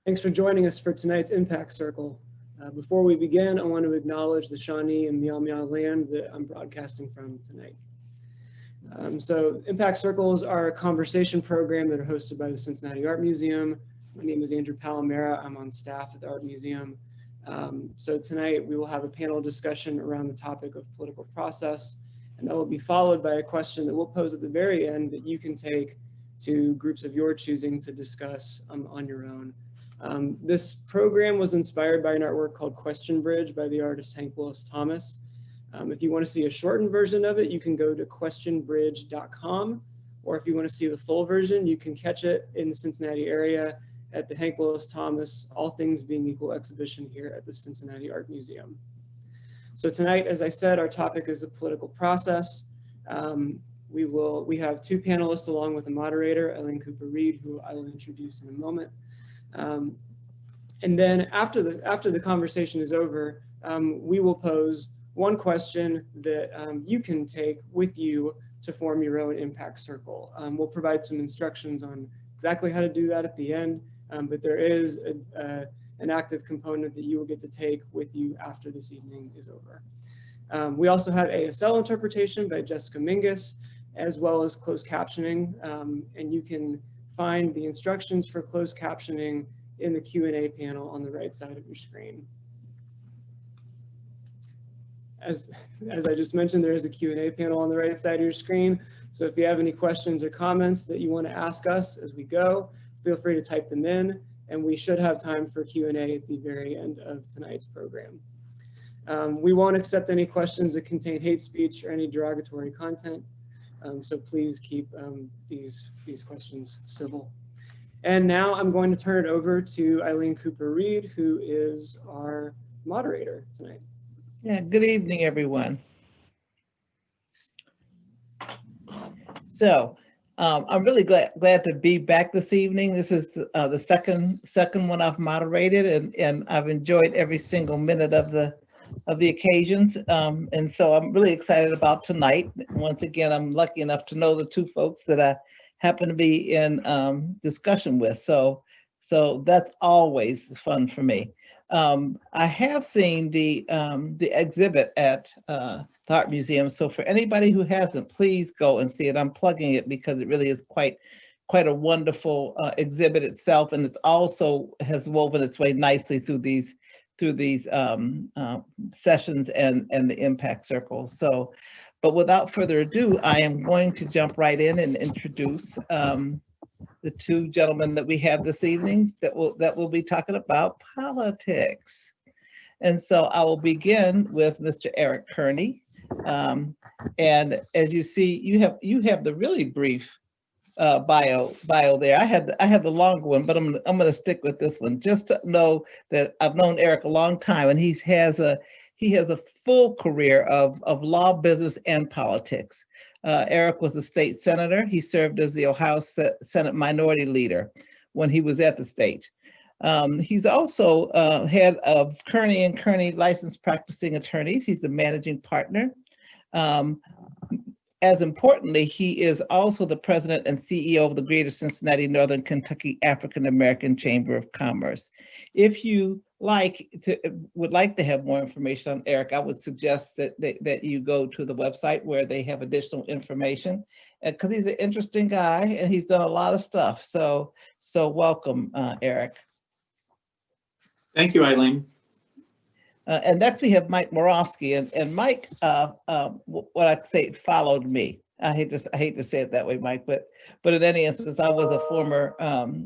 Thanks for joining us for tonight's Impact Circle. Before we begin, I want to acknowledge the Shawnee and Meow Meow land that I'm broadcasting from tonight. So Impact Circles are a conversation program that are hosted by the Cincinnati Art Museum. My name is Andrew Palomera. I'm on staff at the Art Museum. So tonight we will have a panel discussion around the topic of political process, and that will be followed by a question that we'll pose at the very end that you can take to groups of your choosing to discuss on your own. This program was inspired by an artwork called Question Bridge by the artist Hank Willis Thomas. If you want to see a shortened version of it, you can go to questionbridge.com, or if you want to see the full version, you can catch it in the Cincinnati area at the Hank Willis Thomas All Things Being Equal exhibition here at the Cincinnati Art Museum. So tonight, as I said, our topic is the political process. We have two panelists along with a moderator, Eileen Cooper Reed, who I will introduce in a moment. And then after the conversation is over, we will pose one question that you can take with you to form your own impact circle. We'll provide some instructions on exactly how to do that at the end, but there is an active component that you will get to take with you after this evening is over. We also have ASL interpretation by Jessica Mingus, as well as closed captioning, and you can find the instructions for closed captioning in the Q&A panel on the right side of your screen. As I just mentioned, there is a Q&A panel on the right side of your screen. So if you have any questions or comments that you want to ask us as we go, feel free to type them in, and we should have time for Q&A at the very end of tonight's program. We won't accept any questions that contain hate speech or any derogatory content. So please keep these questions civil. And now I'm going to turn it over to Eileen Cooper Reed, who is our moderator tonight. Yeah, good evening, everyone. So I'm really glad to be back this evening. This is the second one I've moderated, and I've enjoyed every single minute of the occasions, and so I'm really excited about tonight. Once again, I'm lucky enough to know the two folks that I happen to be in discussion with, so that's always fun for me. I have seen the exhibit at the Art Museum, so for anybody who hasn't, please go and see it. I'm plugging it because it really is quite a wonderful exhibit itself, and it's also has woven its way nicely through these sessions and the impact circle. So, but without further ado, I am going to jump right in and introduce the two gentlemen that we have this evening that will be talking about politics. And so I will begin with Mr. Eric Kearney. And as you see, you have the really brief bio there. I had the longer one, but I'm gonna stick with this one just to know that I've known Eric a long time, and he has a full career of law, business, and politics. Eric was a state senator. He served as the Ohio Senate Minority Leader when he was at the state. He's also head of Kearney and Kearney Licensed Practicing Attorneys. He's the managing partner. As importantly, he is also the president and CEO of the Greater Cincinnati Northern Kentucky African American Chamber of Commerce. If you would like to have more information on Eric, I would suggest that you go to the website where they have additional information, because he's an interesting guy and he's done a lot of stuff. So welcome, Eric. Thank you, Eileen. And next we have Mike Moroski, and Mike, what I say, followed me. I hate to say it that way, Mike, but in any instance, I was a former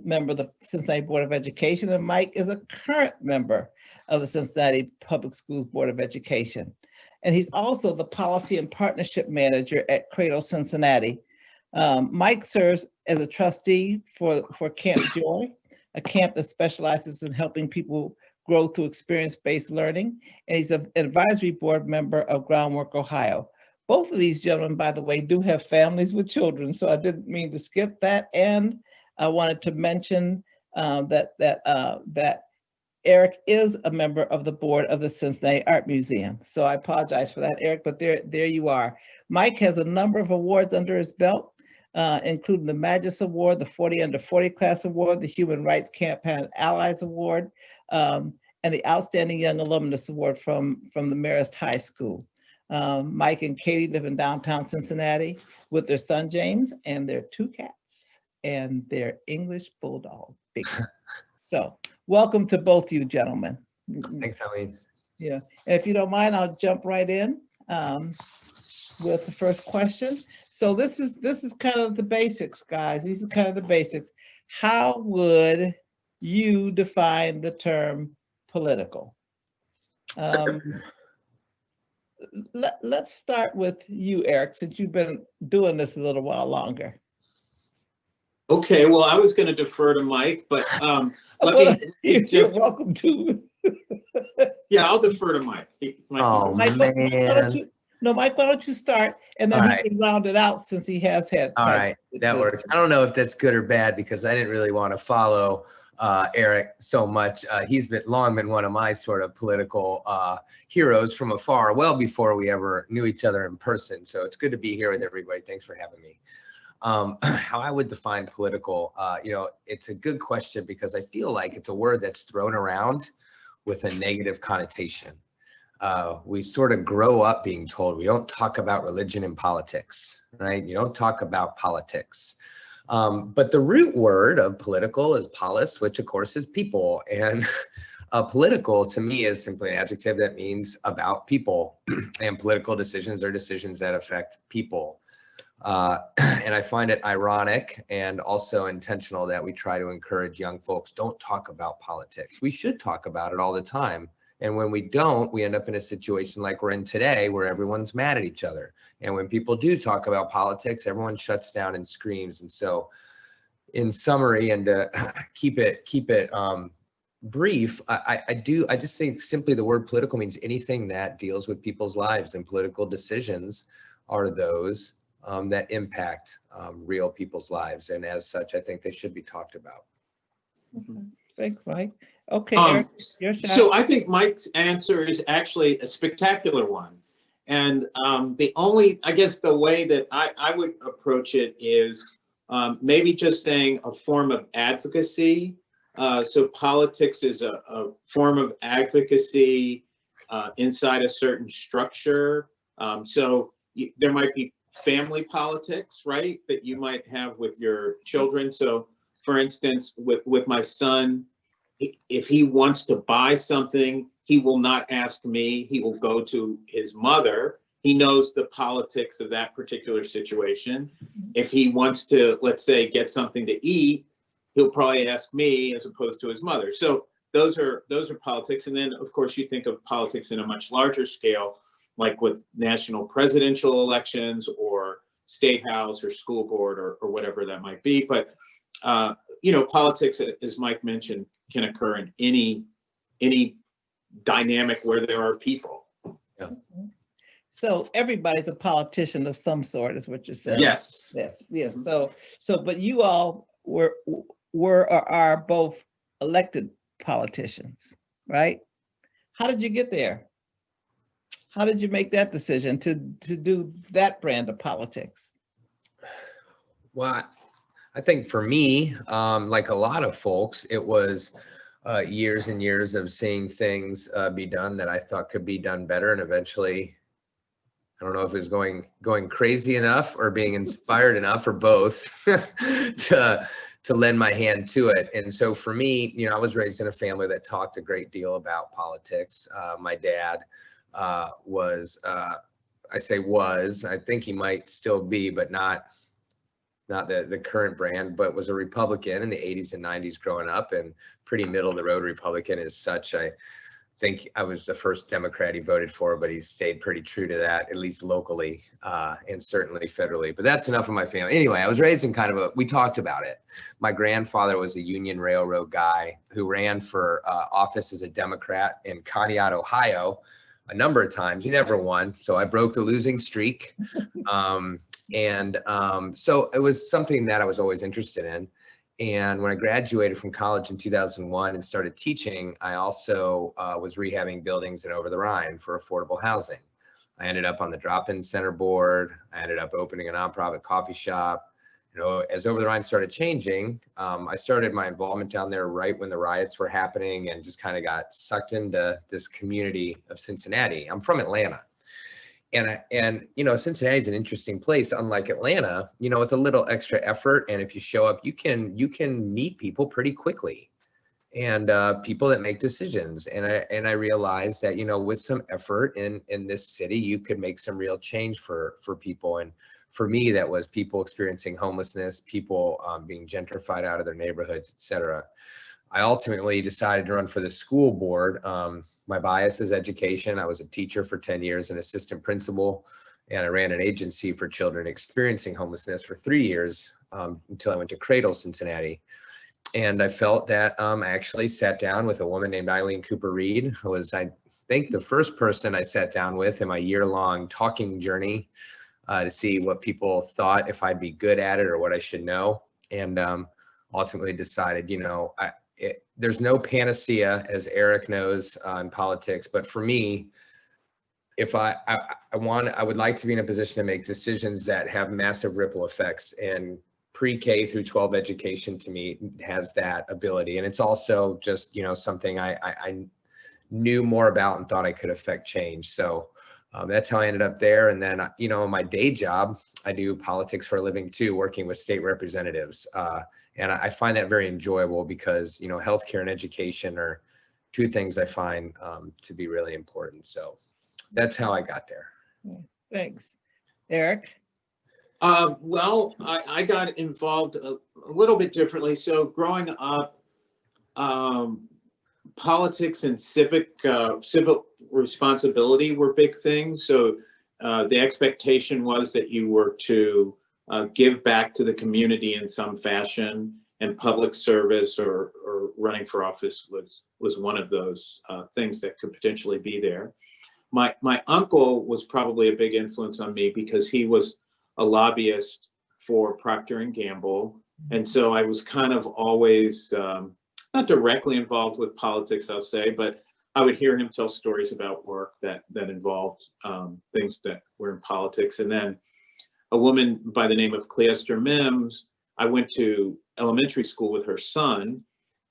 member of the Cincinnati Board of Education, and Mike is a current member of the Cincinnati Public Schools Board of Education. And he's also the Policy and Partnership Manager at Cradle Cincinnati. Mike serves as a trustee for Camp Joy, a camp that specializes in helping people grow through experience-based learning, and he's an advisory board member of Groundwork Ohio. Both of these gentlemen, by the way, do have families with children, so I didn't mean to skip that. And I wanted to mention that Eric is a member of the board of the Cincinnati Art Museum. So I apologize for that, Eric, but there you are. Mike has a number of awards under his belt. including the Magus Award, the 40 Under 40 Class Award, the Human Rights Campaign Allies Award, and the Outstanding Young Alumnus Award from the Marist High School. Mike and Katie live in downtown Cincinnati with their son James and their 2 cats and their English Bulldog, Big. So welcome to both you gentlemen. Thanks, Eileen. Yeah, and if you don't mind, I'll jump right in with the first question. So this is kind of the basics, guys. These are kind of the basics. How would you define the term political? Let's start with you, Eric, since you've been doing this a little while longer. Okay, well, I was going to defer to Mike, but You're welcome to. Yeah, I'll defer to Mike. Oh, Mike, man. Mike, why don't you start, and then he can round it out since he has had. All right, that works. I don't know if that's good or bad because I didn't really want to follow Eric so much. He's long been one of my sort of political heroes from afar, well before we ever knew each other in person. So it's good to be here with everybody. Thanks for having me. How I would define political, it's a good question because I feel like it's a word that's thrown around with a negative connotation. We sort of grow up being told we don't talk about religion and politics, right? You don't talk about politics. But the root word of political is polis, which of course is people. And political to me is simply an adjective that means about people. And political decisions are decisions that affect people. And I find it ironic and also intentional that we try to encourage young folks, don't talk about politics. We should talk about it all the time. And when we don't, we end up in a situation like we're in today where everyone's mad at each other. And when people do talk about politics, everyone shuts down and screams. And so in summary, and to keep it brief, I just think simply the word political means anything that deals with people's lives, and political decisions are those that impact real people's lives. And as such, I think they should be talked about. Thanks, Mike. Okay, Eric, your shot. So I think Mike's answer is actually a spectacular one. And I guess the way that I would approach it is maybe just saying a form of advocacy. So politics is a form of advocacy inside a certain structure. So there might be family politics, right, that you might have with your children. So for instance, with my son, if he wants to buy something, he will not ask me, he will go to his mother. He knows the politics of that particular situation. If he wants to, let's say, get something to eat, he'll probably ask me as opposed to his mother. So those are politics. And then of course you think of politics in a much larger scale, like with national presidential elections or state house or school board or whatever that might be. But politics, as Mike mentioned, can occur in any dynamic where there are people. Yeah. So everybody's a politician of some sort, is what you're saying. Yes. Yes. So, but you all were or are both elected politicians, right? How did you get there? How did you make that decision to do that brand of politics? Well, I think for me, like a lot of folks, it was years and years of seeing things be done that I thought could be done better, and eventually, I don't know if it was going crazy enough or being inspired enough or both to lend my hand to it. And so for me, I was raised in a family that talked a great deal about politics. My dad I think he might still be, but not the current brand, but was a Republican in the 80s and 90s growing up, and pretty middle of the road Republican as such. I think I was the first Democrat he voted for, but he stayed pretty true to that, at least locally and certainly federally. But that's enough of my family. Anyway, I was raised in we talked about it. My grandfather was a Union Railroad guy who ran for office as a Democrat in Conneaut, Ohio, a number of times. He never won, so I broke the losing streak. So it was something that I was always interested in. And when I graduated from college in 2001 and started teaching, I also was rehabbing buildings in Over the Rhine for affordable housing. I ended up on the drop-in center board. I ended up opening a nonprofit coffee shop. as Over the Rhine started changing, I started my involvement down there right when the riots were happening, and just kind of got sucked into this community of Cincinnati. I'm from Atlanta. And Cincinnati is an interesting place. Unlike Atlanta, it's a little extra effort, and if you show up, you can meet people pretty quickly, and people that make decisions. And I realized that with some effort in this city, you could make some real change for people. And for me, that was people experiencing homelessness, people being gentrified out of their neighborhoods, etc. I ultimately decided to run for the school board. My bias is education. I was a teacher for 10 years, an assistant principal, and I ran an agency for children experiencing homelessness for 3 years until I went to Cradle Cincinnati. And I felt that I actually sat down with a woman named Eileen Cooper Reed, who was, I think, the first person I sat down with in my year-long talking journey to see what people thought, if I'd be good at it or what I should know. And ultimately decided, there's no panacea, as Eric knows, in politics. But for me, if I would like to be in a position to make decisions that have massive ripple effects. And pre-K through 12 education, to me, has that ability. And it's also just, something I knew more about and thought I could affect change. So that's how I ended up there. And then, my day job, I do politics for a living too, working with state representatives. And I find that very enjoyable because, healthcare and education are two things I find to be really important. So that's how I got there. Thanks. Eric? Well, I got involved a little bit differently. So growing up, politics and civil responsibility were big things. So the expectation was that you were to give back to the community in some fashion, and public service or running for office was one of those things that could potentially be there. My uncle was probably a big influence on me because he was a lobbyist for Procter & Gamble. And so I was kind of always not directly involved with politics, I'll say, but I would hear him tell stories about work that involved things that were in politics. And then a woman by the name of Cleaster Mims, I went to elementary school with her son,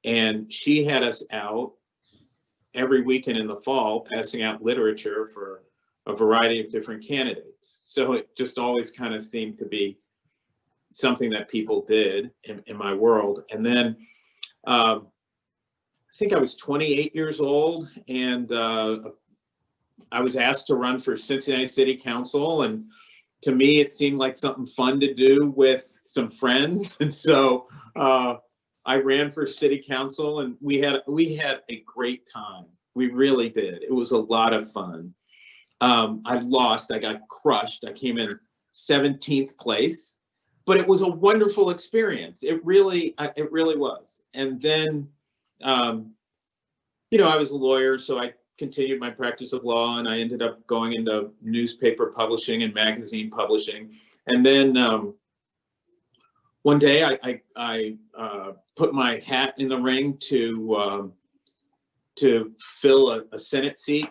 and she had us out every weekend in the fall passing out literature for a variety of different candidates. So it just always kind of seemed to be something that people did in my world. And then I think I was 28 years old, and I was asked to run for Cincinnati City Council. And to me, it seemed like something fun to do with some friends. And so I ran for city council, and we had a great time. We really did. It was a lot of fun. I lost. I got crushed. I came in 17th place, but it was a wonderful experience. It really was. And then, I was a lawyer, so I continued my practice of law, and I ended up going into newspaper publishing and magazine publishing. And then one day I put my hat in the ring to fill a Senate seat.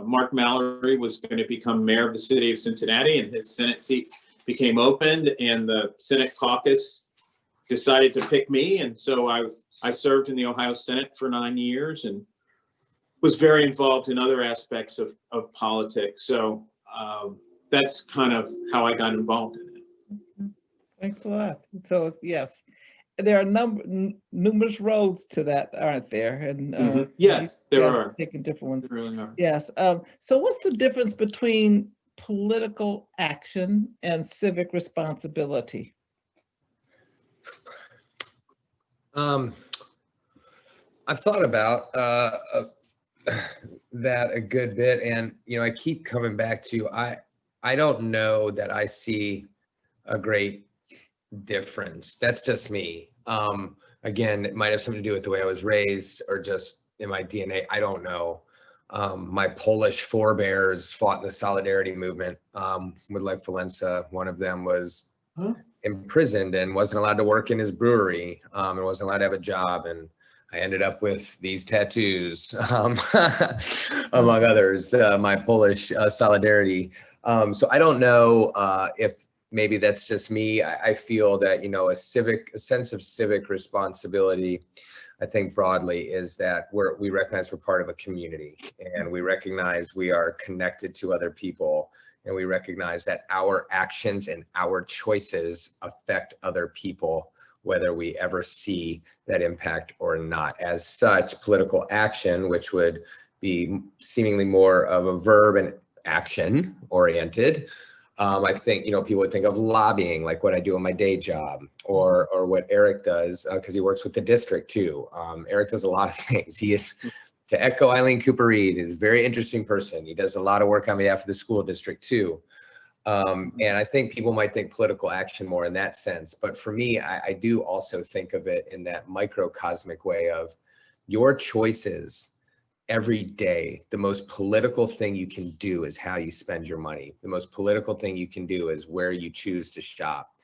Mark Mallory was going to become mayor of the city of Cincinnati, and his Senate seat became opened, and the Senate caucus decided to pick me. And so I served in the Ohio Senate for 9 years and was very involved in other aspects of politics. So that's kind of how I got involved in it. Thanks a lot. So yes, there are numerous roads to that, aren't there? And yes, there are. Taking different ones. There really are. Yes. So what's the difference between political action and civic responsibility? I've thought about that a good bit, and I keep coming back to I don't know that I see a great difference. That's just me. Again, it might have something to do with the way I was raised or just in my DNA. I don't know. My Polish forebears fought in the Solidarity movement with Lech Walesa. One of them was imprisoned and wasn't allowed to work in his brewery and wasn't allowed to have a job. And I ended up with these tattoos, among others, my Polish solidarity. So I don't know if maybe that's just me. I feel that, you know, a sense of civic responsibility, I think broadly, is that we recognize we're part of a community, and we recognize we are connected to other people, and we recognize that our actions and our choices affect other people, whether we ever see that impact or not. As such, political action, which would be seemingly more of a verb and action oriented, I think, you know, people would think of lobbying, like what I do in my day job, or what Eric does, because he works with the district too. Eric does a lot of things. He is, to echo Eileen Cooper Reed, is a very interesting person. He does a lot of work on behalf of the school district too. And I think people might think political action more in that sense. But for me, I do also think of it in that microcosmic way of your choices every day. The most political thing you can do is how you spend your money. The most political thing you can do is where you choose to shop,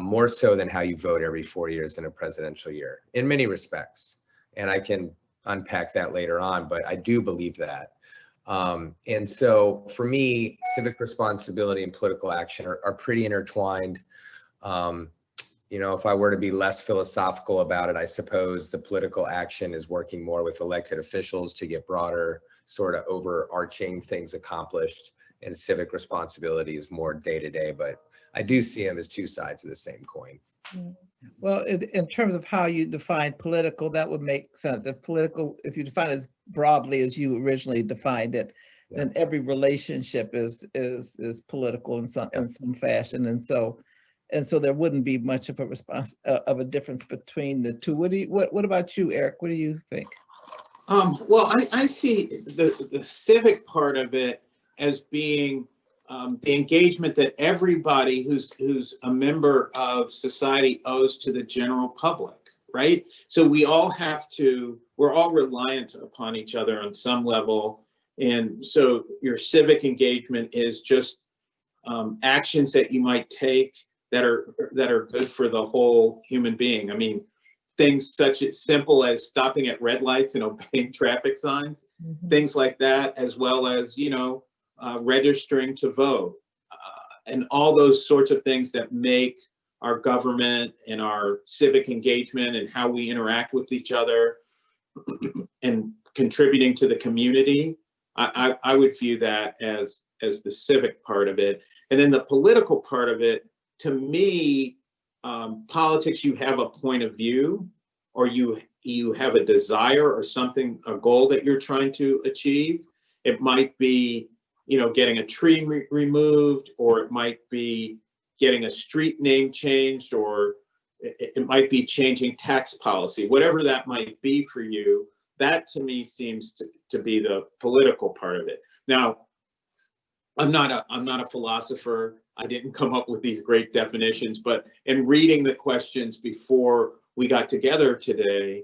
more so than how you vote every 4 years in a presidential year, in many respects. And I can unpack that later on, but I do believe that. And so for me, civic responsibility and political action are pretty intertwined. You know, if I were to be less philosophical about it, I suppose the political action is working more with elected officials to get broader, sort of overarching things accomplished, and civic responsibility is more day to day, but I do see them as two sides of the same coin. Well, in terms of how you define political, that would make sense. If you define it as broadly as you originally defined it, then every relationship is political in some fashion, and so there wouldn't be much of a difference between the two. What about you, Eric? What do you think? Well, I see the civic part of it as being the engagement that everybody who's a member of society owes to the general public, right? So we're all reliant upon each other on some level. And so your civic engagement is just actions that you might take that are good for the whole human being. I mean, things such as simple as stopping at red lights and obeying traffic signs, things like that, as well as, you know, registering to vote, and all those sorts of things that make our government and our civic engagement and how we interact with each other and contributing to the community. I would view that as the civic part of it. And then the political part of it, to me, politics, you have a point of view, or you have a desire or something, a goal that you're trying to achieve. It might be, you know, getting a tree removed, or it might be getting a street name changed, or it might be changing tax policy, whatever that might be for you. That to me seems to be the political part of it. Now, I'm not a philosopher. I didn't come up with these great definitions, but in reading the questions before we got together today,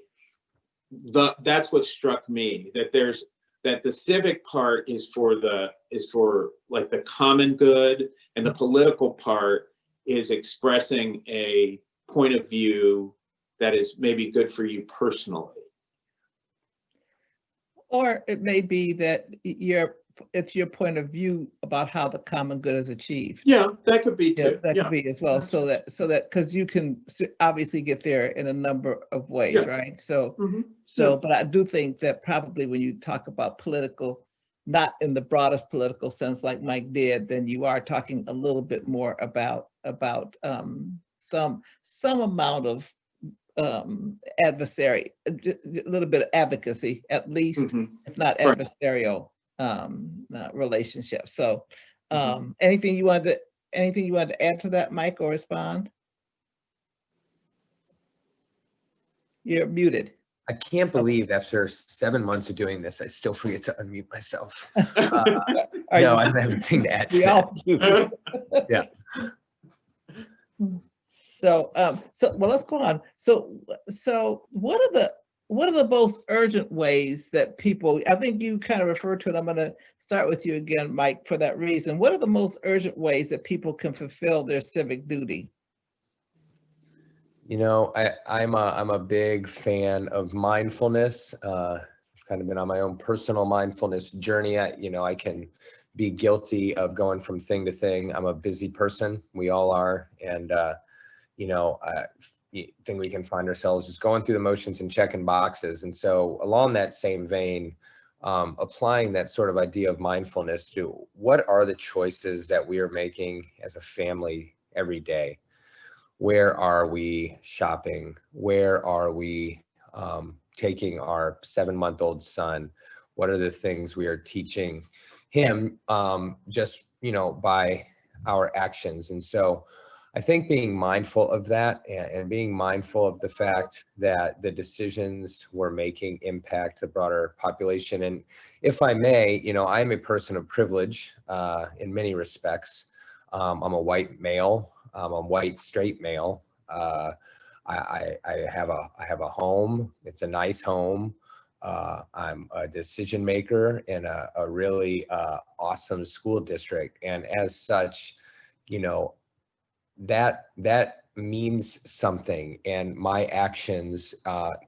that's what struck me, that the civic part is for like the common good, and the political part is expressing a point of view that is maybe good for you personally. Or it may be that it's your point of view about how the common good is achieved. Yeah, that could be too. That could be as well. So that because you can obviously get there in a number of ways, right? So but I do think that probably when you talk about political, not in the broadest political sense like Mike did, then you are talking a little bit more about some amount of adversary, a little bit of advocacy, at least, if not adversarial relationship. So anything you wanted to add to that, Mike, or respond? You're muted. I can't believe after 7 months of doing this, I still forget to unmute myself. I don't have anything to add to that. Yeah. So well, let's go on. So what are the most urgent ways that people, I think you kind of referred to it, I'm going to start with you again, Mike, for that reason. What are the most urgent ways that people can fulfill their civic duty? You know, I'm a big fan of mindfulness. I've kind of been on my own personal mindfulness journey. I can be guilty of going from thing to thing. I'm a busy person. We all are. And, you know, I think we can find ourselves just going through the motions and checking boxes. And so along that same vein, applying that sort of idea of mindfulness to what are the choices that we are making as a family every day? Where are we shopping? Where are we taking our 7-month-old son? What are the things we are teaching him just, you know, by our actions? And so I think being mindful of that and being mindful of the fact that the decisions we're making impact the broader population. And if I may, you know, I'm a person of privilege in many respects. I'm a white male. I'm a white straight male. I have a home. It's a nice home. I'm a decision maker in a really awesome school district. And as such, you know, that means something, and my actions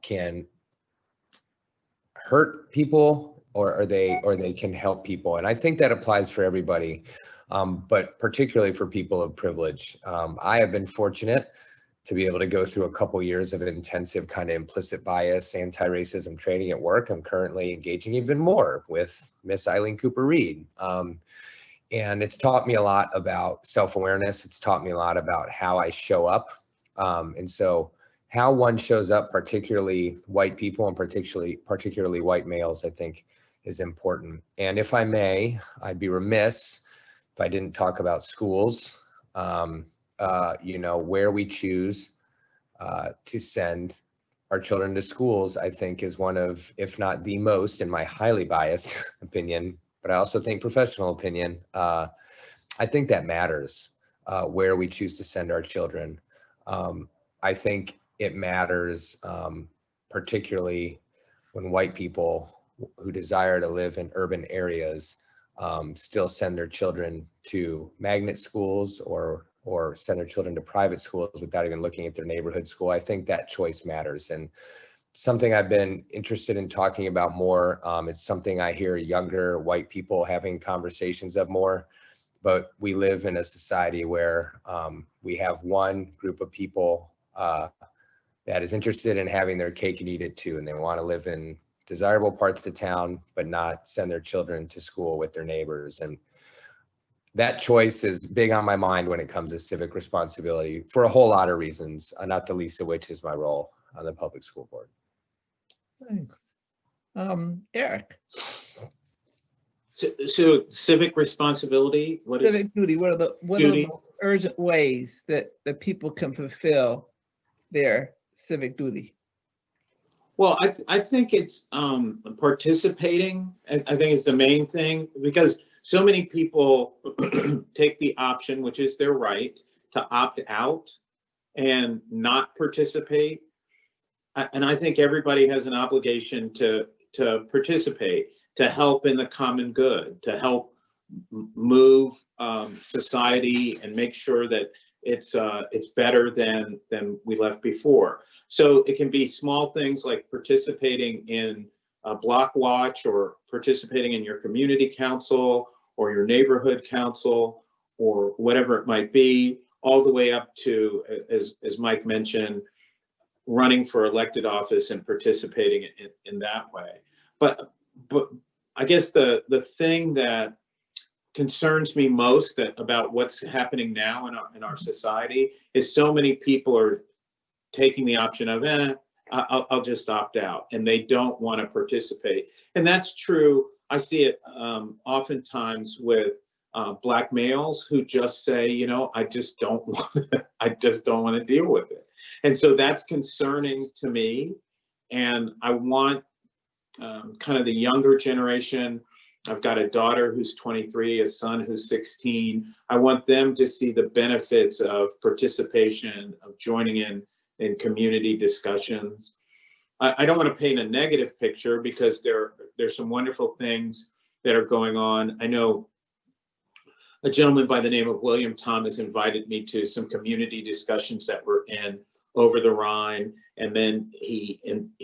can hurt people or they can help people. And I think that applies for everybody, but particularly for people of privilege. I have been fortunate to be able to go through a couple years of intensive kind of implicit bias, anti-racism training at work. I'm currently engaging even more with Miss Eileen Cooper Reed. And it's taught me a lot about self-awareness. It's taught me a lot about how I show up. And so how one shows up, particularly white people and particularly white males, I think is important. And if I may, I'd be remiss if I didn't talk about schools. You know, where we choose to send our children to schools, I think is one of, if not the most, in my highly biased opinion, but I also think professional opinion, I think that matters, where we choose to send our children. I think it matters, particularly when white people who desire to live in urban areas still send their children to magnet schools or send their children to private schools without even looking at their neighborhood school. I think that choice matters. And something I've been interested in talking about more. It's something I hear younger white people having conversations of more, but we live in a society where we have one group of people that is interested in having their cake and eat it too, and they want to live in desirable parts of town, but not send their children to school with their neighbors. And that choice is big on my mind when it comes to civic responsibility for a whole lot of reasons, not the least of which is my role on the public school board. Thanks. Eric. So civic responsibility, what is Civic duty, what are the most urgent ways that people can fulfill their civic duty? Well, I think it's participating, I think is the main thing, because so many people take the option, which is their right, to opt out and not participate. And I think everybody has an obligation to participate, to help in the common good, to help move society and make sure that it's better than we left before. So it can be small things like participating in a block watch, or participating in your community council or your neighborhood council, or whatever it might be, all the way up to, as Mike mentioned, running for elected office and participating in that way. But I guess the thing that concerns me most about what's happening now in our society is so many people are taking the option of, I'll just opt out, and they don't want to participate. And that's true. I see it oftentimes with Black males who just say, you know, I just don't want to deal with it. And so that's concerning to me. And I want kind of the younger generation. I've got a daughter who's 23, a son who's 16. I want them to see the benefits of participation, of joining in community discussions. I don't want to paint a negative picture, because there's some wonderful things that are going on. I know a gentleman by the name of William Thomas invited me to some community discussions that were in over the Rhine, and then he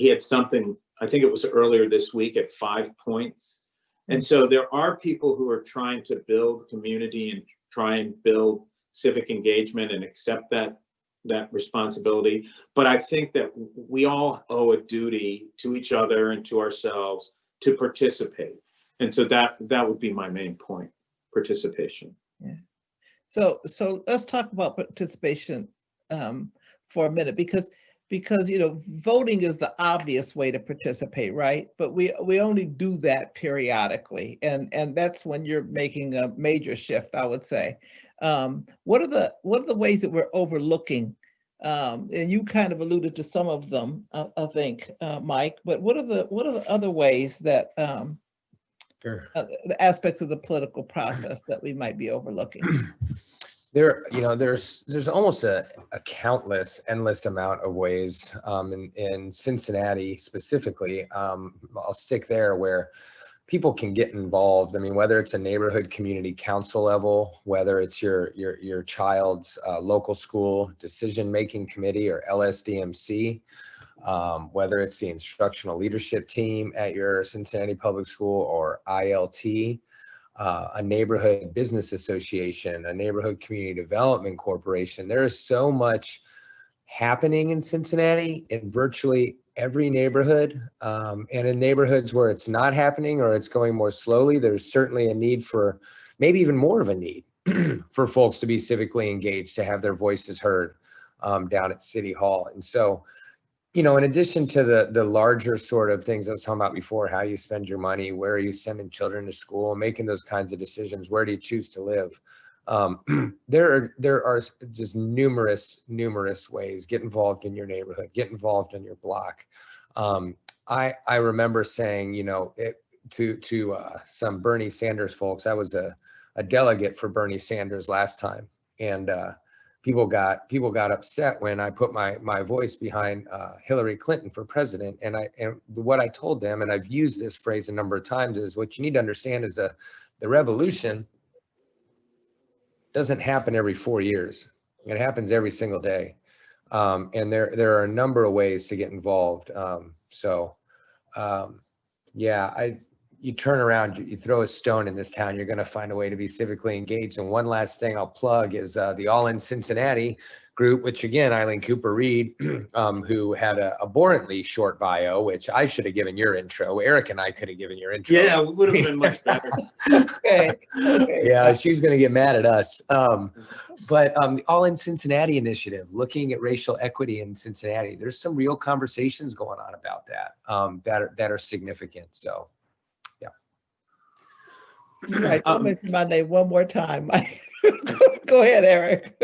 had something, I think it was earlier this week, at 5 Points, And so there are people who are trying to build community and try and build civic engagement and accept that responsibility. But I think that we all owe a duty to each other and to ourselves to participate. And so that would be my main point, participation. Yeah. So let's talk about participation for a minute, because voting is the obvious way to participate, right? But we only do that periodically, and that's when you're making a major shift, I would say. What are the ways that we're overlooking? And you kind of alluded to some of them, I think, Mike. But what are the other ways that Sure. The aspects of the political process that we might be overlooking? There's almost a countless, endless amount of ways in Cincinnati specifically. I'll stick there where people can get involved. I mean, whether it's a neighborhood community council level, whether it's your child's local school decision-making committee or LSDMC, whether it's the instructional leadership team at your Cincinnati Public School or ILT, a neighborhood business association, a neighborhood community development corporation. There is so much happening in Cincinnati in virtually every neighborhood, and in neighborhoods where it's not happening or it's going more slowly, there's certainly a need for, maybe even more of a need for folks to be civically engaged, to have their voices heard down at City Hall. And so, in addition to the larger sort of things I was talking about before, how you spend your money, where are you sending children to school, making those kinds of decisions, where do you choose to live? There are just numerous ways. Get involved in your neighborhood, get involved in your block. I remember saying, to some Bernie Sanders folks, I was a delegate for Bernie Sanders last time, and people got upset when I put my voice behind Hillary Clinton for president. And what I told them, and I've used this phrase a number of times, is what you need to understand is the revolution doesn't happen every 4 years. It happens every single day. And there are a number of ways to get involved. You turn around, you throw a stone in this town, you're going to find a way to be civically engaged. And one last thing I'll plug is the All in Cincinnati group, which again, Eileen Cooper Reed, who had a abhorrently short bio, which I should have given your intro. Eric and I could have given your intro. Yeah, it would have been much better. Okay. Yeah, she's going to get mad at us. But the All in Cincinnati initiative, looking at racial equity in Cincinnati, there's some real conversations going on about that that are significant. So. Right. I'll mention my name one more time. Go ahead, Eric.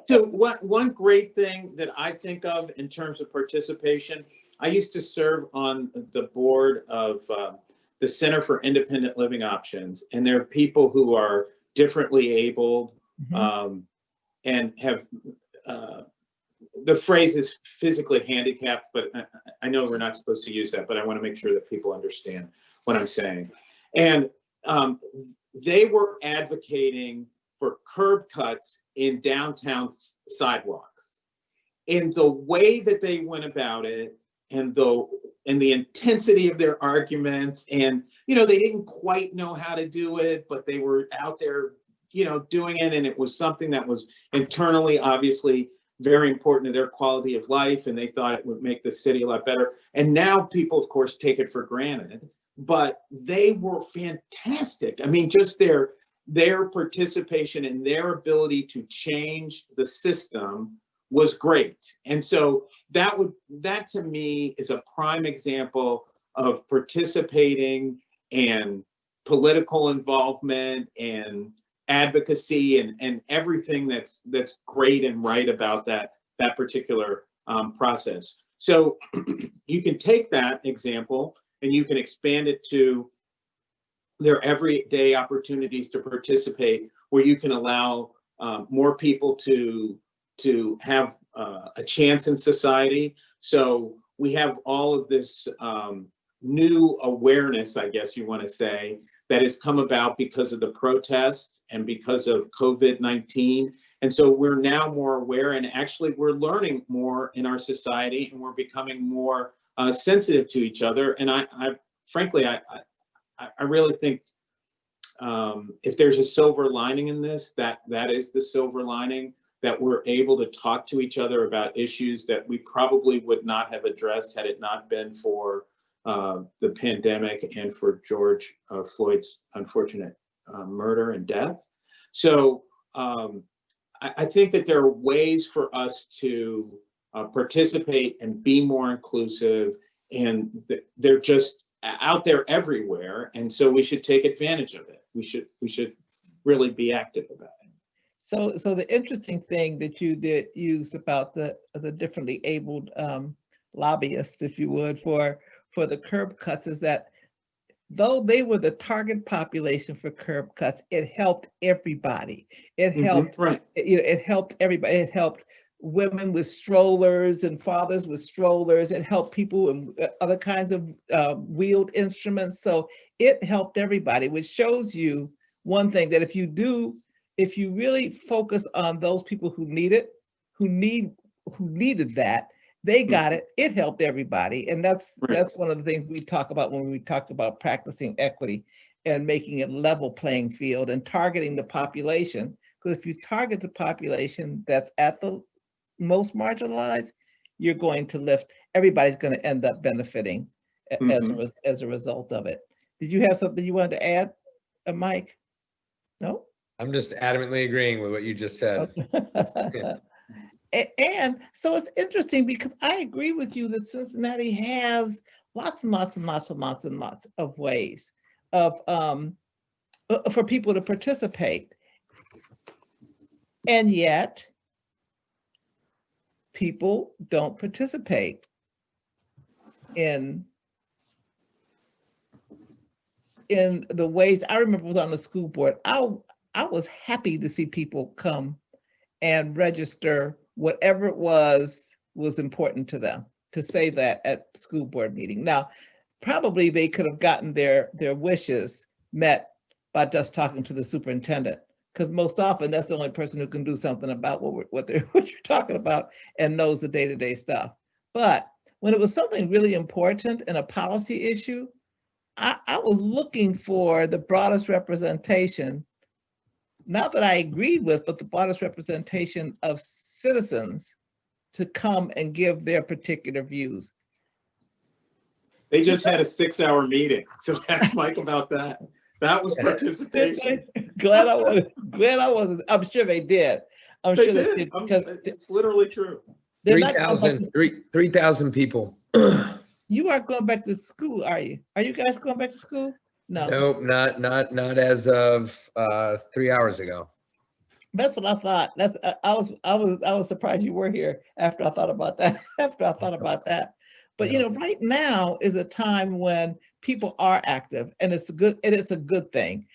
So one great thing that I think of in terms of participation, I used to serve on the board of the Center for Independent Living Options, and there are people who are differently abled and have the phrase is physically handicapped, but I know we're not supposed to use that, but I want to make sure that people understand what I'm saying. And they were advocating for curb cuts in downtown sidewalks. And the way that they went about it, and the intensity of their arguments, and they didn't quite know how to do it, but they were out there, doing it, and it was something that was internally, obviously, very important to their quality of life, and they thought it would make the city a lot better. And now people, of course, take it for granted. But they were fantastic. I mean, just their participation and their ability to change the system was great. And so that to me is a prime example of participating and political involvement and advocacy and everything that's great and right about that particular process. So you can take that example and you can expand it to their everyday opportunities to participate, where you can allow more people to have a chance in society. So we have all of this new awareness, I guess you want to say, that has come about because of the protests and because of COVID-19. And so we're now more aware, and actually we're learning more in our society, and we're becoming more sensitive to each other. And I frankly, I really think if there's a silver lining in this, that is the silver lining, that we're able to talk to each other about issues that we probably would not have addressed had it not been for the pandemic and for George Floyd's unfortunate murder and death. So I think that there are ways for us to participate and be more inclusive, and they're just out there everywhere. And so we should take advantage of it. We should really be active about it. So the interesting thing that you did use about the differently abled lobbyists, if you would, for the curb cuts is that though they were the target population for curb cuts, it helped everybody. It helped, right. It helped everybody. It helped women with strollers and fathers with strollers. It helped people and other kinds of wheeled instruments. So it helped everybody, which shows you one thing, that if you really focus on those people who need it, who needed that, they got it. It helped everybody, and that's one of the things we talk about when we talk about practicing equity and making it level playing field and targeting the population. Because if you target the population that's at the most marginalized, you're going to lift. Everybody's going to end up benefiting as a result of it. Did you have something you wanted to add, Mike? No? I'm just adamantly agreeing with what you just said. And so it's interesting because I agree with you that Cincinnati has lots and lots and lots and lots and lots of ways of for people to participate. And yet people don't participate in the ways. I remember I was on the school board. I was happy to see people come and register whatever it was important to them, to say that at school board meeting. Now, probably they could have gotten their wishes met by just talking to the superintendent, because most often that's the only person who can do something about what you're talking about and knows the day-to-day stuff. But when it was something really important and a policy issue, I was looking for the broadest representation, not that I agreed with, but the broadest representation of citizens to come and give their particular views. They just had a 6-hour meeting, so ask Mike about that. That was participation. Glad I wasn't. I'm sure they did. I'm sure they did because it's literally true. 3,000 people. You aren't going back to school, are you? Are you guys going back to school? No. Nope, not as of 3 hours ago. That's what I thought. I was surprised you were here after I thought about that. But right now is a time when people are active, and it's a good thing.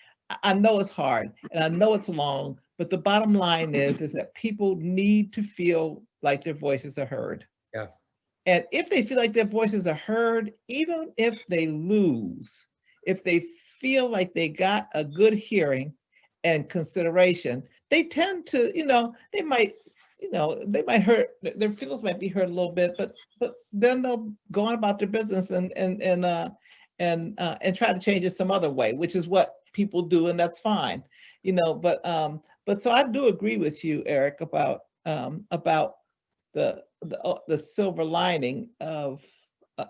I know it's hard and I know it's long, but the bottom line is that people need to feel like their voices are heard. Yeah. And if they feel like their voices are heard, even if they lose, if they feel like they got a good hearing and consideration, they tend to, they might hurt, their feelings might be hurt a little bit, but then they'll go on about their business and try to change it some other way, which is what people do, and that's fine, But so I do agree with you, Eric, about the silver lining of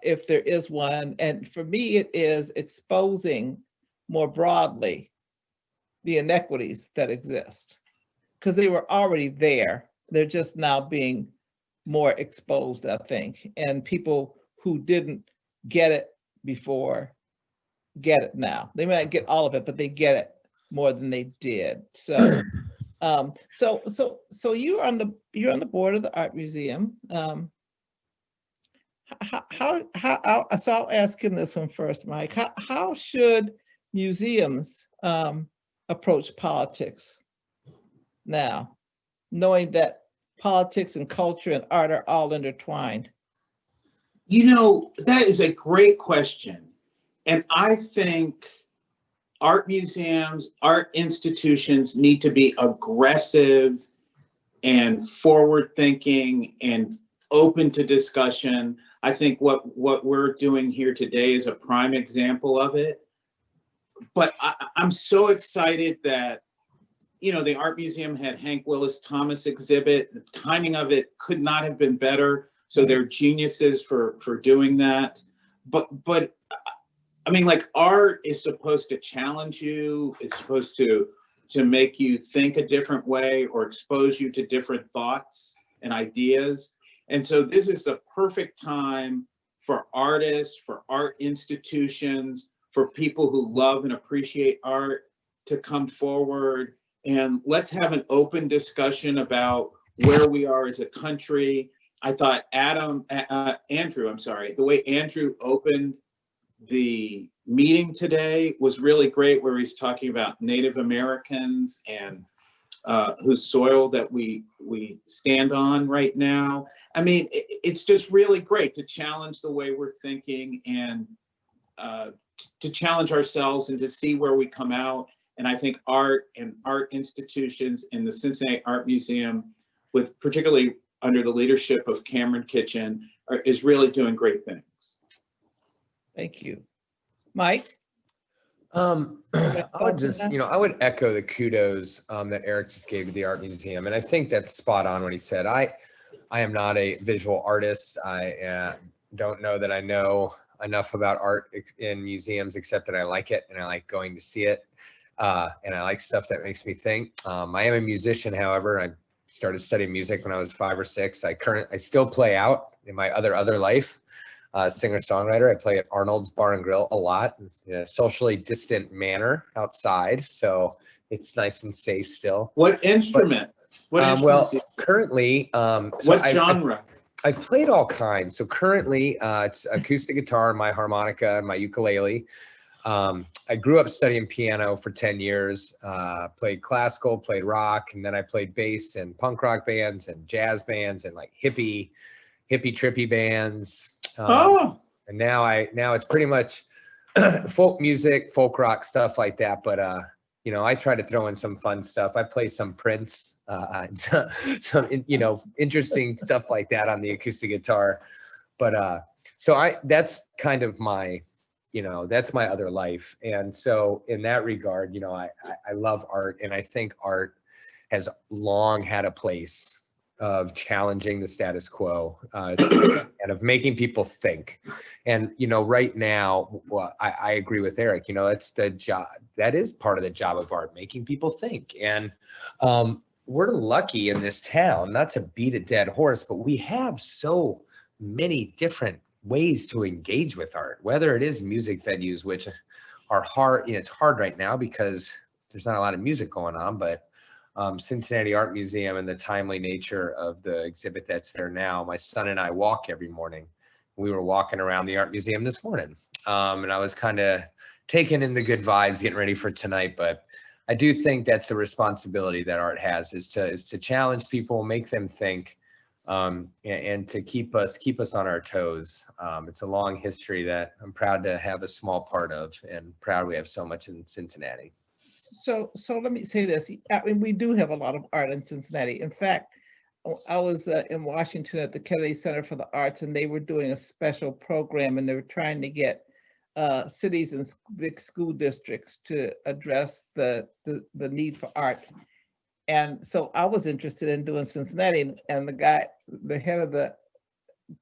if there is one, and for me it is exposing more broadly the inequities that exist, because they were already there. They're just now being more exposed, I think, and people who didn't get it before get it now. They may not get all of it, but they get it more than they did. So, so you're on the board of the Art Museum. So I'll ask him this one first, Mike. How should museums approach politics now, knowing that politics and culture and art are all intertwined? That is a great question. And I think art museums, art institutions need to be aggressive and forward-thinking and open to discussion. I think what we're doing here today is a prime example of it. but I'm so excited that, you know, the art museum had Hank Willis Thomas exhibit. The timing of it could not have been better. So they're geniuses for doing that. But I mean, like, art is supposed to challenge you. It's supposed to make you think a different way or expose you to different thoughts and ideas. And so this is the perfect time for artists, for art institutions, for people who love and appreciate art to come forward, and let's have an open discussion about where we are as a country. I thought Andrew, I'm sorry, the way Andrew opened the meeting today was really great, where he's talking about Native Americans and whose soil that we stand on right now. I mean, it's just really great to challenge the way we're thinking, and to challenge ourselves and to see where we come out. And I think art and art institutions and the Cincinnati Art Museum, with particularly under the leadership of Cameron Kitchen, is really doing great things. Thank you. Mike? I would just, I would echo the kudos that Eric just gave to the art museum. And I think that's spot on what he said. I am not a visual artist. I don't know that I know enough about art in museums, except that I like it and I like going to see it. And I like stuff that makes me think. I am a musician, however. I started studying music when I was 5 or 6. I still play out in my other life. Singer-songwriter. I play at Arnold's Bar and Grill a lot in a socially distant manner outside, so it's nice and safe still. What instrument? Well, currently, what genre? I've played all kinds. So currently, it's acoustic guitar, my harmonica, and my ukulele. I grew up studying piano for 10 years, played classical, played rock, and then I played bass in punk rock bands and jazz bands and like hippie trippy bands. And now it's pretty much folk music, folk rock, stuff like that. But I try to throw in some fun stuff. I play some Prince, some interesting stuff like that on the acoustic guitar. But that's kind of my, that's my other life. And so in that regard, I love art, and I think art has long had a place of challenging the status quo and of making people think. And right now, I agree with Eric. That's the job. That is part of the job of art, making people think. And we're lucky in this town, not to beat a dead horse, but we have so many different ways to engage with art, whether it is music venues, which are hard. It's hard right now because there's not a lot of music going on, but Cincinnati Art Museum and the timely nature of the exhibit that's there now. My son and I walk every morning. We were walking around the art museum this morning, and I was kind of taking in the good vibes, getting ready for tonight. But I do think that's a responsibility that art has, is to challenge people, make them think, and to keep us on our toes. It's a long history that I'm proud to have a small part of, and proud we have so much in Cincinnati. So let me say this. I mean, we do have a lot of art in Cincinnati. In fact, I was in Washington at the Kennedy Center for the Arts, and they were doing a special program, and they were trying to get cities and big school districts to address the need for art. And so I was interested in doing Cincinnati, and the head of the,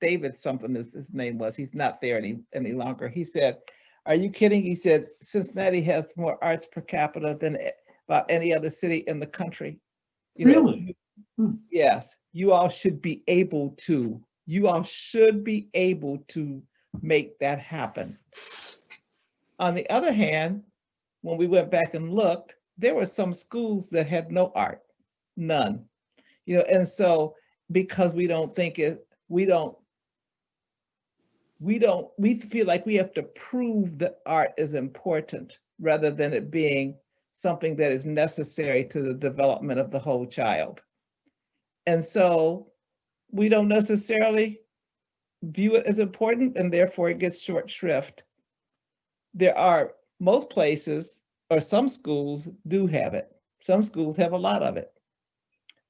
David something his name was, he's not there any longer. He said, "Are you kidding?" He said, "Cincinnati has more arts per capita than about any other city in the country." Really? Yes. You all should be able to make that happen. On the other hand, when we went back and looked, there were some schools that had no art, none. And so because we feel like we have to prove that art is important rather than it being something that is necessary to the development of the whole child. And so we don't necessarily view it as important, and therefore it gets short shrift. There are most places, or some schools do have it. Some schools have a lot of it,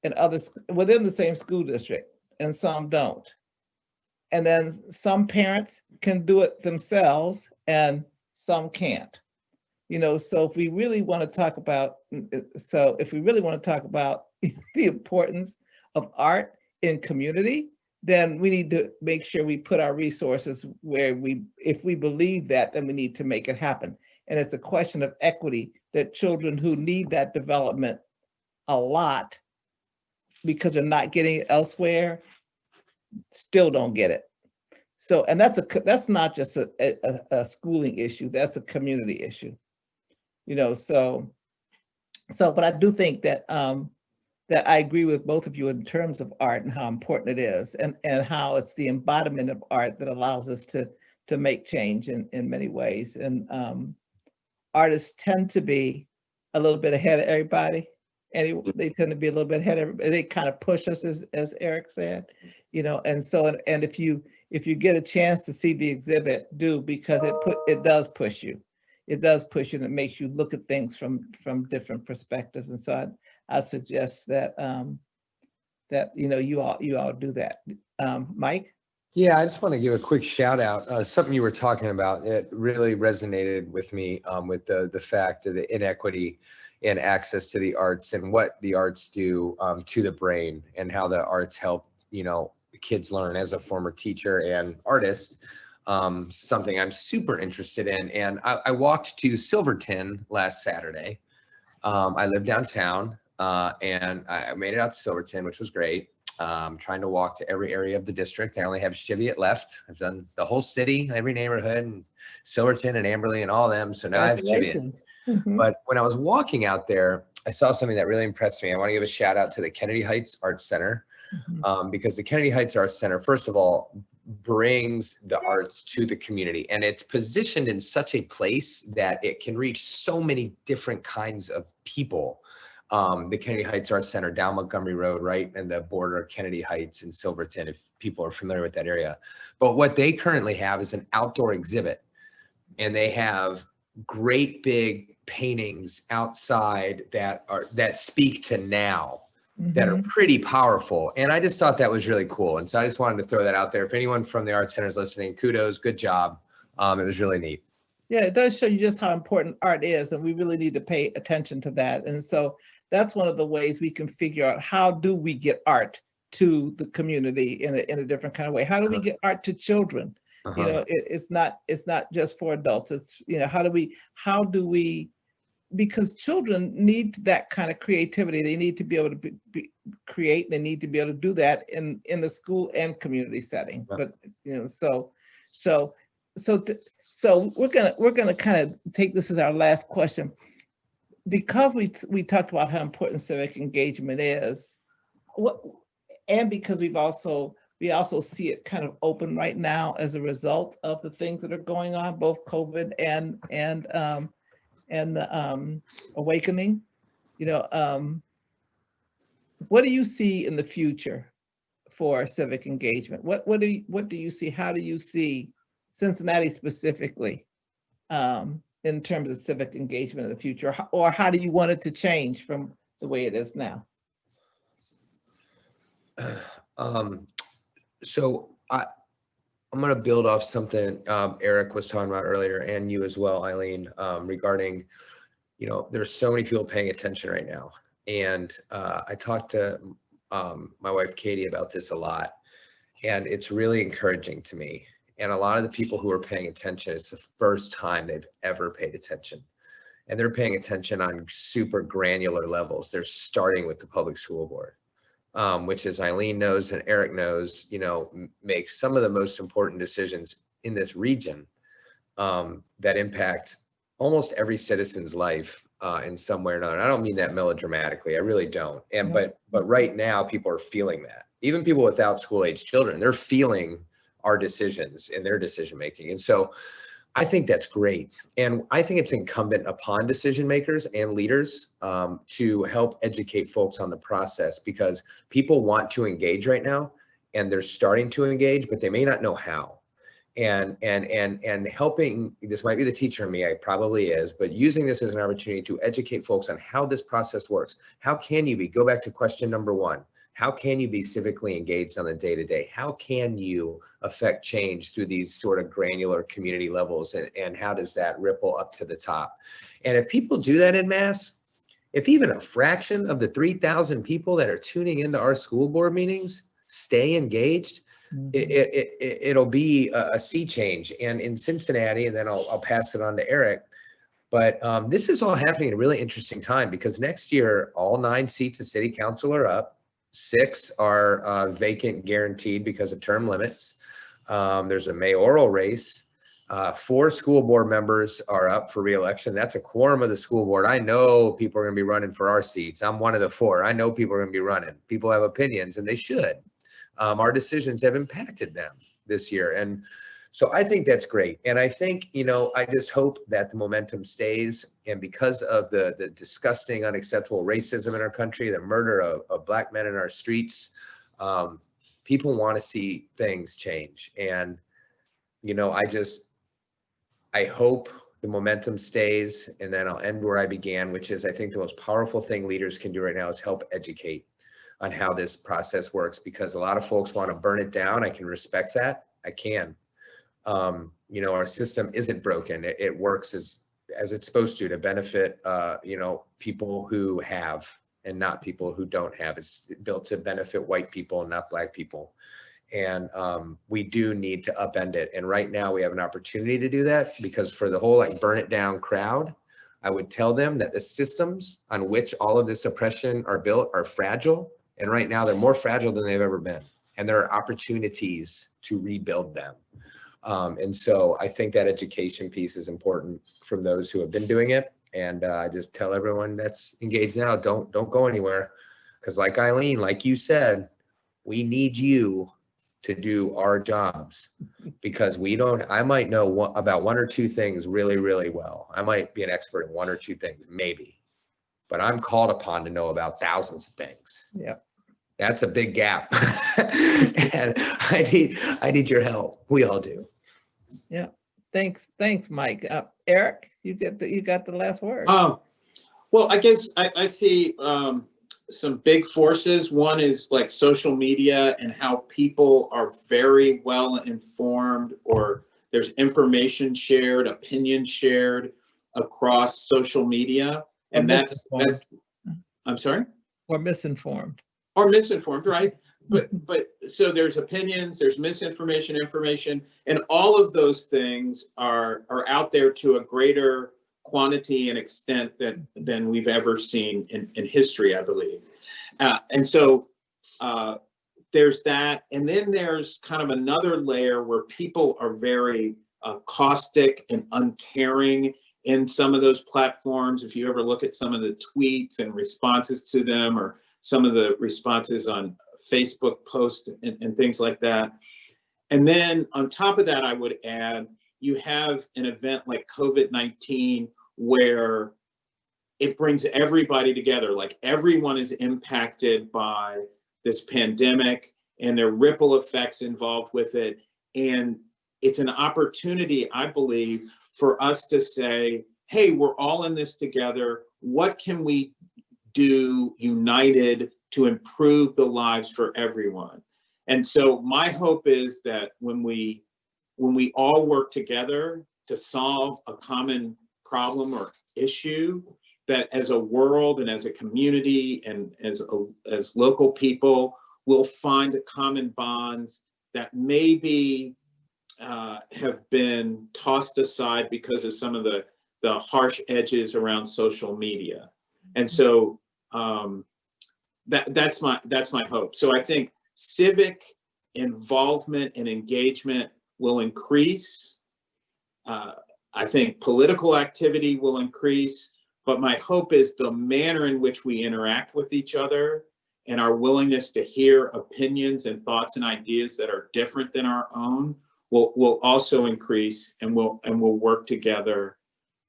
and others within the same school district, and some don't. And then some parents can do it themselves and some can't. So if we really want to talk about, the importance of art in community, then we need to make sure we put our resources where if we believe that, then we need to make it happen. And it's a question of equity, that children who need that development a lot because they're not getting it elsewhere still don't get it. So, and that's not just a schooling issue, that's a community issue. But I do think that that I agree with both of you in terms of art and how important it is, and how it's the embodiment of art that allows us to make change in many ways. And artists tend to be a little bit ahead of everybody. And they tend to be a little bit ahead of everybody. They kind of push us, as Eric said, and so, and if you get a chance to see the exhibit, do, because it does push you. It does push you, and it makes you look at things from different perspectives. And so I suggest that you all do that. Mike? Yeah, I just want to give a quick shout out. Something you were talking about, it really resonated with me, with the fact of the inequity in access to the arts and what the arts do to the brain, and how the arts help kids learn. As a former teacher and artist, something I'm super interested in. And I walked to Silverton last Saturday. I live downtown, and I made it out to Silverton, which was great. Trying to walk to every area of the district. I only have Cheviot left. I've done the whole city, every neighborhood, and Silverton and Amberley and all of them. So now I have Cheviot. But when I was walking out there, I saw something that really impressed me. I want to give a shout out to the Kennedy Heights Arts Center, because the Kennedy Heights Arts Center, first of all, brings the arts to the community, and it's positioned in such a place that it can reach so many different kinds of people. The Kennedy Heights Arts Center down Montgomery Road, right in the border of Kennedy Heights and Silverton, if people are familiar with that area. But what they currently have is an outdoor exhibit, and they have great big paintings outside that speak to now, that are pretty powerful. And I just thought that was really cool. And so I just wanted to throw that out there. If anyone from the Arts Center is listening, kudos, good job. It was really neat. Yeah, it does show you just how important art is, and we really need to pay attention to that. And so that's one of the ways we can figure out, how do we get art to the community in a different kind of way? How do we get art to children? It's not just for adults. It's, how do we, because children need that kind of creativity. They need to be able to create. They need to be able to do that in the school and community setting. But so we're gonna kind of take this as our last question, because we talked about how important civic engagement is. And because we also see it kind of open right now as a result of the things that are going on, both COVID and the awakening. What do you see in the future for civic engagement? What do you see? How do you see Cincinnati specifically in terms of civic engagement in the future, or how do you want it to change from the way it is now? So I'm going to build off something Eric was talking about earlier, and you as well, Eileen, regarding, there's so many people paying attention right now. And I talked to my wife, Katie, about this a lot, and it's really encouraging to me. And a lot of the people who are paying attention, it's the first time they've ever paid attention. And they're paying attention on super granular levels. They're starting with the public school board, which, as Eileen knows and Eric knows, makes some of the most important decisions in this region that impact almost every citizen's life in some way or another. And I don't mean that melodramatically, I really don't. And but right now, people are feeling that. Even people without school-age children, they're feeling our decisions in their decision making. And so I think that's great. And I think it's incumbent upon decision makers and leaders to help educate folks on the process, because people want to engage right now, and they're starting to engage, but they may not know how. And helping, this might be the teacher in me, I probably is, but using this as an opportunity to educate folks on how this process works. How can you go back to question number one. How can you be civically engaged on the day-to-day? How can you affect change through these sort of granular community levels? And how does that ripple up to the top? And if people do that in mass, if even a fraction of the 3,000 people that are tuning into our school board meetings stay engaged, it'll be a sea change. And in Cincinnati, and then I'll pass it on to Eric, but this is all happening at a really interesting time, because next year, all 9 seats of city council are up. 6 are vacant guaranteed because of term limits. There's a mayoral race. 4 school board members are up for re-election. That's a quorum of the school board. I know people are going to be running for our seats. I'm one of the 4. I know people are going to be running. People have opinions, and they should. Our decisions have impacted them this year. And so I think that's great. And I think, I just hope that the momentum stays. And because of the disgusting, unacceptable racism in our country, the murder of Black men in our streets, people want to see things change. And, I hope the momentum stays. And then I'll end where I began, which is I think the most powerful thing leaders can do right now is help educate on how this process works, because a lot of folks want to burn it down. I can respect that. I can. Our system isn't broken. It works as it's supposed to benefit, people who have and not people who don't have. It's built to benefit white people and not Black people. And we do need to upend it. And right now we have an opportunity to do that, because for the whole burn it down crowd, I would tell them that the systems on which all of this oppression are built are fragile. And right now they're more fragile than they've ever been. And there are opportunities to rebuild them. And so I think that education piece is important from those who have been doing it. And I just tell everyone that's engaged now, don't go anywhere. Because like Eileen, like you said, we need you to do our jobs, because I might know about 1 or 2 things really, really well. I might be an expert in 1 or 2 things, maybe, but I'm called upon to know about thousands of things. Yeah. That's a big gap. And I need your help. We all do. Yeah. Thanks, Mike. Eric, you got the last word. Well, I guess I see some big forces. One is like social media and how people are very well informed, or there's information shared, opinion shared across social media. And that's I'm sorry? Or misinformed. Or misinformed, right? But so there's opinions, there's misinformation, information, and all of those things are out there to a greater quantity and extent than we've ever seen in history, I believe. And so there's that. And then there's kind of another layer where people are very caustic and uncaring in some of those platforms. If you ever look at some of the tweets and responses to them, or some of the responses on Facebook posts and things like that. And then on top of that, I would add, you have an event like COVID-19 where it brings everybody together. Like everyone is impacted by this pandemic, and there are ripple effects involved with it. And it's an opportunity, I believe, for us to say, hey, we're all in this together. What can we do united to improve the lives for everyone? And so my hope is that when we all work together to solve a common problem or issue, that as a world and as a community and as local people, we'll find common bonds that maybe have been tossed aside because of some of the harsh edges around social media. And so that's my hope. So I think civic involvement and engagement will increase. I think political activity will increase, but my hope is the manner in which we interact with each other and our willingness to hear opinions and thoughts and ideas that are different than our own will also increase, and we'll work together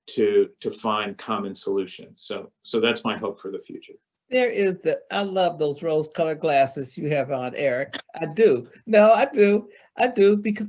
to find common solutions. So that's my hope for the future. There is I love those rose-colored glasses you have on, Eric. I do. No, I do because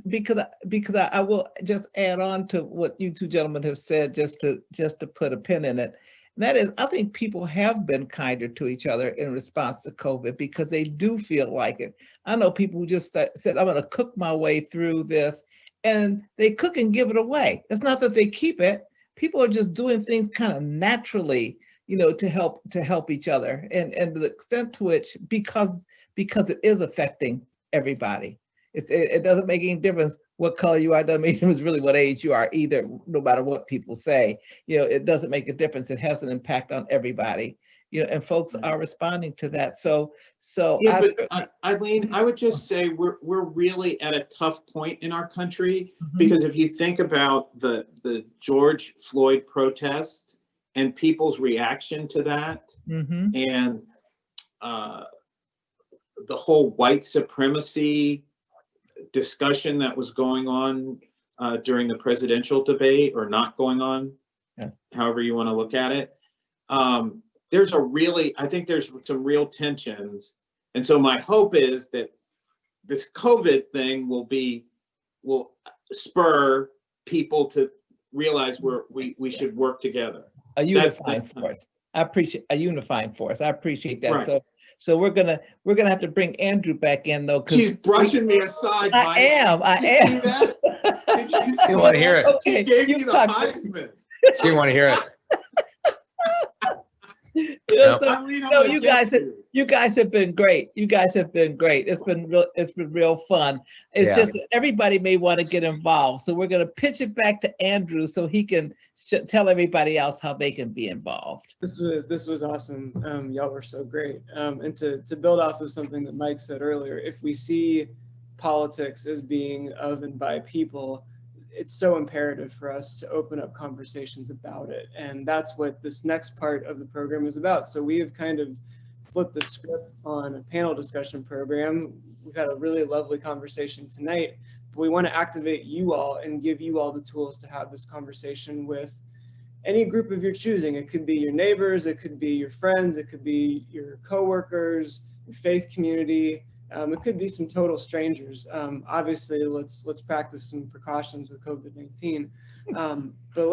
I will just add on to what you two gentlemen have said, just to put a pin in it. That is, I think people have been kinder to each other in response to COVID because they do feel like it. I know people who just said, I'm going to cook my way through this, and they cook and give it away. It's not that they keep it. People are just doing things kind of naturally, to help each other, and the extent to which, because it is affecting everybody. It doesn't make any difference what color you are. It doesn't make any difference really what age you are either, no matter what people say. It doesn't make a difference. It has an impact on everybody, and folks are responding to that. So yeah, but Eileen, I would just say we're really at a tough point in our country, because if you think about the George Floyd protest and people's reaction to that, and the whole white supremacy discussion that was going on during the presidential debate, or not going on, however you want to look at it. I think there's some real tensions. And so my hope is that this COVID thing will spur people to realize we should work together. A unifying force. I appreciate a unifying force. I appreciate that. Right. So we're gonna have to bring Andrew back in though. She's brushing me aside. I am. Did you see that? Did you see want to hear it. Okay, She gave me the talk. Heisman. She want to hear it. So, Eileen, I'm no, gonna you get guys have been great. It's been real fun. It's just that everybody may want to get involved. So we're going to pitch it back to Andrew so he can tell everybody else how they can be involved. This was awesome. Y'all were so great. And to build off of something that Mike said earlier, if we see politics as being of and by people, it's so imperative for us to open up conversations about it. And that's what this next part of the program is about. So we have kind of flipped the script on a panel discussion program. We've had a really lovely conversation tonight, but we want to activate you all and give you all the tools to have this conversation with any group of your choosing. It could be your neighbors, it could be your friends, it could be your coworkers, your faith community. It could be some total strangers. Obviously, let's practice some precautions with COVID-19, but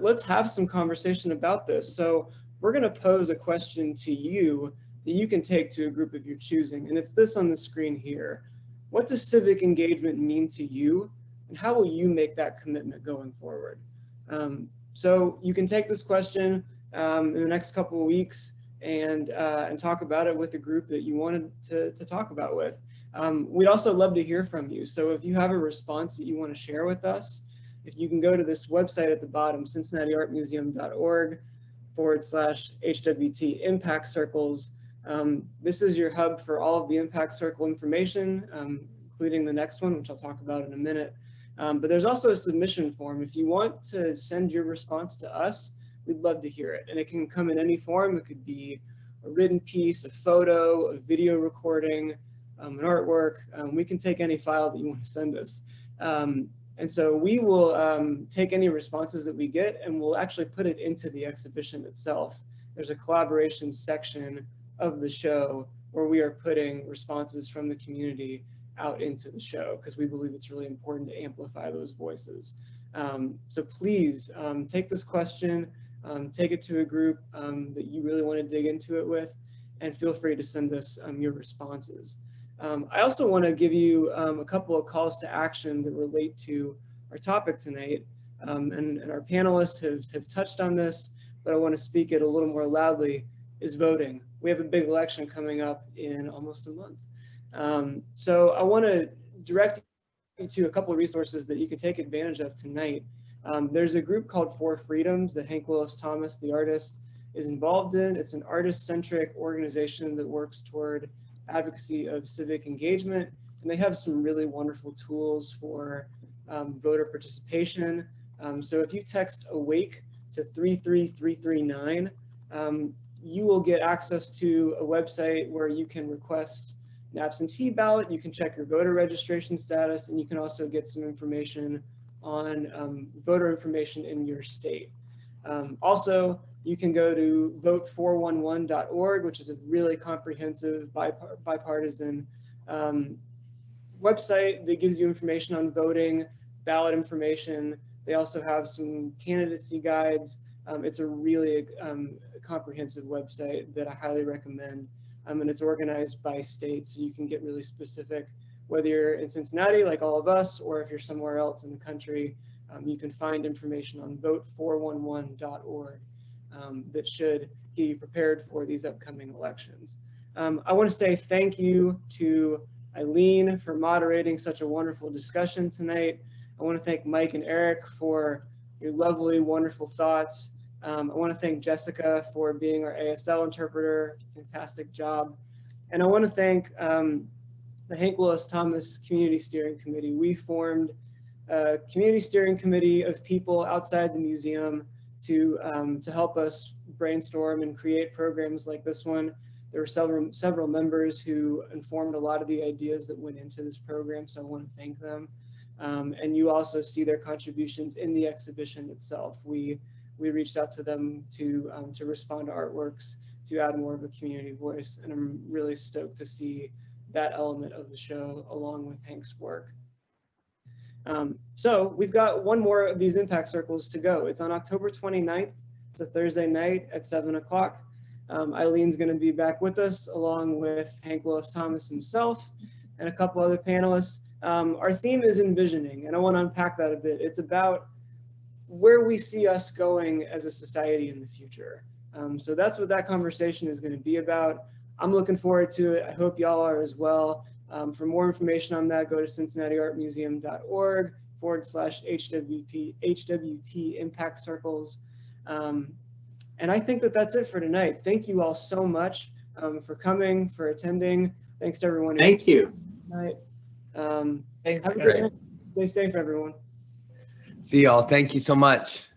let's have some conversation about this. So we're going to pose a question to you that you can take to a group of your choosing, and it's this on the screen here. What does civic engagement mean to you, and how will you make that commitment going forward? So you can take this question in the next couple of weeks and talk about it with a group that you wanted to talk about with. We'd also love to hear from you. So if you have a response that you want to share with us, if you can go to this website at the bottom, cincinnatiartmuseum.org/HWT Impact Circles. This is your hub for all of the Impact Circle information, including the next one, which I'll talk about in a minute. But there's also a submission form. If you want to send your response to us, we'd love to hear it. And it can come in any form. It could be a written piece, a photo, a video recording, an artwork. We can take any file that you want to send us. And so we will take any responses that we get, and we'll actually put it into the exhibition itself. There's a collaboration section of the show where we are putting responses from the community out into the show, because we believe it's really important to amplify those voices. So please take this question, take it to a group that you really want to dig into it with, and feel free to send us your responses. I also want to give you a couple of calls to action that relate to our topic tonight. And our panelists have touched on this, but I want to speak it a little more loudly, is voting. We have a big election coming up in almost a month. So I want to direct you to a couple of resources that you can take advantage of tonight. There's a group called For Freedoms that Hank Willis Thomas, the artist, is involved in. It's an artist-centric organization that works toward advocacy of civic engagement, and they have some really wonderful tools for voter participation. So if you text AWAKE to 33339, you will get access to a website where you can request an absentee ballot, you can check your voter registration status, and you can also get some information on voter information in your state. Also, you can go to vote411.org, which is a really comprehensive bipartisan website that gives you information on voting, ballot information. They also have some candidacy guides. It's a really comprehensive website that I highly recommend. And it's organized by state, so you can get really specific, whether you're in Cincinnati, like all of us, or if you're somewhere else in the country. You can find information on vote411.org that should get you prepared for these upcoming elections. I want to say thank you to Eileen for moderating such a wonderful discussion tonight. I want to thank Mike and Eric for your lovely, wonderful thoughts. I want to thank Jessica for being our ASL interpreter. Fantastic job. And I want to thank the Hank Willis Thomas Community Steering Committee. We formed a community steering committee of people outside the museum to help us brainstorm and create programs like this one. There were several members who informed a lot of the ideas that went into this program, so I want to thank them. And you also see their contributions in the exhibition itself. We reached out to them to respond to artworks, to add more of a community voice, and I'm really stoked to see that element of the show along with Hank's work. So we've got one more of these impact circles to go. It's on October 29th. It's a Thursday night at 7 o'clock. Eileen's going to be back with us along with Hank Willis Thomas himself and a couple other panelists. Our theme is envisioning, and I want to unpack that a bit. It's about where we see us going as a society in the future. So that's what that conversation is going to be about. I'm looking forward to it. I hope y'all are as well. For more information on that, go to cincinnatiartmuseum.org/HWT Impact Circles. And I think that that's it for tonight. Thank you all so much for coming, for attending. Thanks to everyone. Thank you. Tonight. Thanks, Have a great night. Stay safe, everyone. See y'all. Thank you so much.